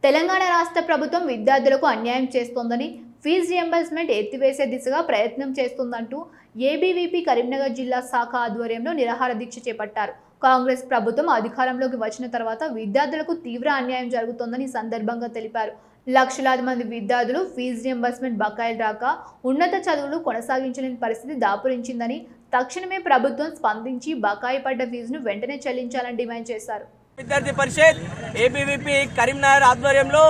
తెలంగాణ రాష్ట్ర ప్రభుత్వం విద్యార్థులకు అన్యాయం చేస్తోందని ఫీజు రియంబర్స్మెంట్ ఎత్తివేసే దిశగా ప్రయత్నం చేస్తుందంటూ ఏబీవీపీ కరీంనగర్ జిల్లా శాఖ ఆధ్వర్యంలో నిరాహార దీక్ష చేపట్టారు. కాంగ్రెస్ ప్రభుత్వం అధికారంలోకి వచ్చిన తర్వాత విద్యార్థులకు తీవ్ర అన్యాయం జరుగుతోందని సందర్భంగా తెలిపారు. లక్షలాది మంది విద్యార్థులు ఫీజు రియంబర్స్మెంట్ బకాయిలు రాక ఉన్నత చదువులు కొనసాగించలేని పరిస్థితి దాపురించిందని, తక్షణమే ప్రభుత్వం స్పందించి బకాయి పడ్డ ఫీజును వెంటనే చెల్లించాలని డిమాండ్ చేశారు. విద్యార్థి పరిషత్ ఏబీవీపీ కరీంనగర్ ఆధ్వర్యంలో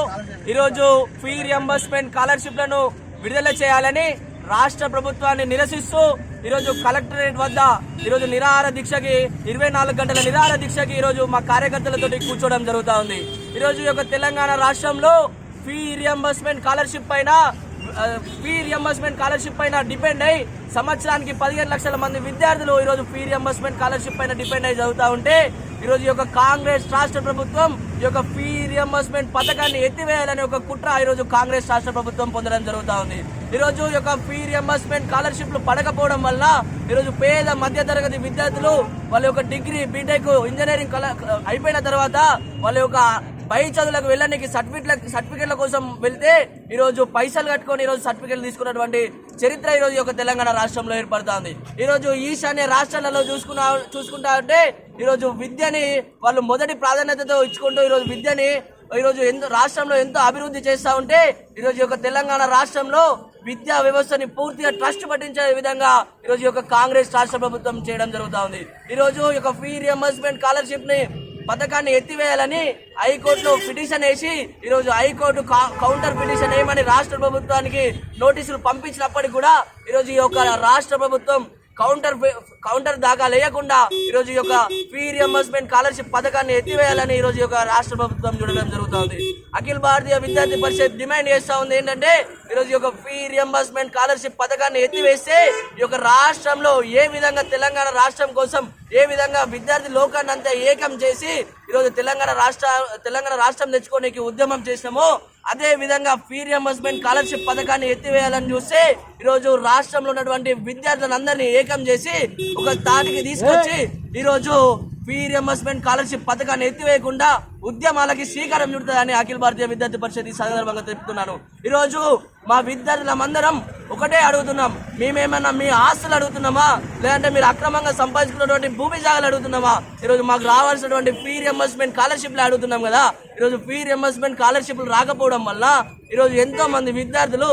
ఈరోజు ఫీ రియంబర్స్మెంట్ స్కాలర్షిప్లను విడుదల చేయాలని రాష్ట్ర ప్రభుత్వాన్ని నిరసిస్తూ ఈరోజు కలెక్టరేట్ వద్ద ఈరోజు నిరాహార దీక్షకి 24 గంటల నిరాహార దీక్షకి ఈరోజు మా కార్యకర్తలతో కూర్చోవడం జరుగుతూ ఉంది. ఈరోజు ఈ యొక్క తెలంగాణ రాష్ట్రంలో ఫీ రియంబర్స్మెంట్ స్కాలర్షిప్ పైన డిపెండ్ అయి సంవత్సరానికి 15 లక్షల మంది విద్యార్థులు ఈరోజు ఫీ రియంబర్స్మెంట్ స్కాలర్షిప్ పైన డిపెండ్ అయి చదువుతూ ఉంటే ఈరోజు ఈ యొక్క కాంగ్రెస్ రాష్ట్ర ప్రభుత్వం ఈ యొక్క ఫీ రియంబర్స్మెంట్ పథకాన్ని ఎత్తివేయాలని ఒక కుట్ర ఈరోజు కాంగ్రెస్ రాష్ట్ర ప్రభుత్వం పొందడం జరుగుతూ ఉంది. ఈరోజు ఈ యొక్క ఫీ రియంబర్స్మెంట్ స్కాలర్షిప్లు పడకపోవడం వల్ల ఈరోజు పేద మధ్య తరగతి విద్యార్థులు వాళ్ళ యొక్క డిగ్రీ బీటెక్ ఇంజనీరింగ్ అయిపోయిన తర్వాత వాళ్ళ యొక్క పై చదువులకు వెళ్ళడానికి సర్టిఫికెట్ల కోసం వెళ్తే ఈరోజు పైసలు కట్టుకొని ఈరోజు సర్టిఫికెట్లు తీసుకున్నటువంటి చరిత్ర ఈరోజు యొక్క తెలంగాణ రాష్ట్రంలో ఏర్పడుతుంది. ఈరోజు ఈశాన్య రాష్ట్రాలలో చూసుకుంటా ఉంటే ఈరోజు విద్యని వాళ్ళు మొదటి ప్రాధాన్యతతో ఇచ్చుకుంటూ ఈరోజు విద్యని ఈరోజు రాష్ట్రంలో ఎంతో అభివృద్ధి చేస్తూ ఉంటే ఈరోజు యొక్క తెలంగాణ రాష్ట్రంలో విద్యా వ్యవస్థని పూర్తిగా ట్రస్ట్ పట్టించే విధంగా ఈరోజు యొక్క కాంగ్రెస్ రాష్ట్ర ప్రభుత్వం చేయడం జరుగుతూ ఉంది. ఈరోజు ఈ యొక్క ఫీ రియంబర్స్మెంట్ స్కాలర్షిప్ ని పథకాన్ని ఎత్తివేయాలని హైకోర్టులో పిటిషన్ వేసి ఈరోజు హైకోర్టు కౌంటర్ పిటిషన్ వేయమని రాష్ట్ర ప్రభుత్వానికి నోటీసులు పంపించినప్పటికీ కూడా ఈరోజు ఈ యొక్క రాష్ట్ర ప్రభుత్వం కౌంటర్ దాకా లేకుండా ఈరోజు ఈ యొక్క ఫీ రియంబర్స్మెంట్ స్కాలర్షిప్ పథకాన్ని ఎత్తివేయాలని ఈరోజు యొక్క రాష్ట్ర ప్రభుత్వం చూడడం జరుగుతుంది. అఖిల భారతీయ విద్యార్థి పరిషత్ డిమాండ్ చేస్తూ ఉంది ఏంటంటే ఈరోజు యొక్క ఫీ రియంబర్స్మెంట్ స్కాలర్షిప్ పథకాన్ని ఎత్తివేస్తే ఈ యొక్క రాష్ట్రంలో ఏ విధంగా తెలంగాణ రాష్ట్రం కోసం ఏ విధంగా విద్యార్థి లోకాన్ని అంతా ఏకం చేసి ఈరోజు తెలంగాణ రాష్ట్రం తెచ్చుకోనికి ఉద్యమం చేసినామో అదే విధంగా ఫీ రియంబర్స్మెంట్ స్కాలర్షిప్ పథకాన్ని ఎత్తివేయాలని చూస్తే ఈరోజు రాష్ట్రంలో ఉన్నటువంటి విద్యార్థులందరినీ ఏకం చేసి ఒక తాటికి తీసుకొచ్చి ఈరోజు ఫీ రియంబర్స్మెంట్ స్కాలర్షిప్ పథకాన్ని ఎత్తివేయకుండా ఉద్యమాలకి శ్రీకారం చుడుతుందని అఖిల భారతీయ విద్యార్థి పరిషత్ ఈ సందర్భంగా తెలుపుతున్నాను. ఈరోజు మా విద్యార్థులందరం ఒకటే అడుగుతున్నాం, మేమేమన్నా మీ ఆస్తులు అడుగుతున్నామా, లేదంటే మీరు అక్రమంగా సంపాదించుకున్నటువంటి భూమి జాగాలు అడుగుతున్నామా? ఈరోజు మాకు రావాల్సినటువంటి ఫీ రియంబర్స్మెంట్ స్కాలర్షిప్లు అడుగుతున్నాం కదా. ఈరోజు ఫీ రియంబర్స్మెంట్ స్కాలర్షిప్లు రాకపోవడం వల్ల ఈరోజు ఎంతో మంది విద్యార్థులు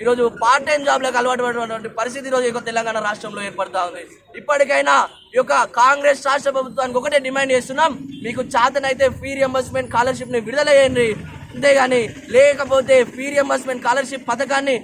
ఈరోజు పార్ట్ టైం జాబ్లకు అలవాటు పడినటువంటి పరిస్థితి ఈరోజు యొక్క తెలంగాణ రాష్ట్రంలో ఏర్పడతా ఉంది. ఇప్పటికైనా ఈ యొక్క కాంగ్రెస్ రాష్ట్ర ప్రభుత్వానికి ఒకటే డిమాండ్ చేస్తున్నాం, మీకు చేతనైతే ఫీ రియంబర్స్మెంట్ స్కాలర్షిప్ ని విడుదల చేయండి, అంతేగాని లేకపోతే ఫీ రియంబర్స్మెంట్ స్కాలర్షిప్ పథకాన్ని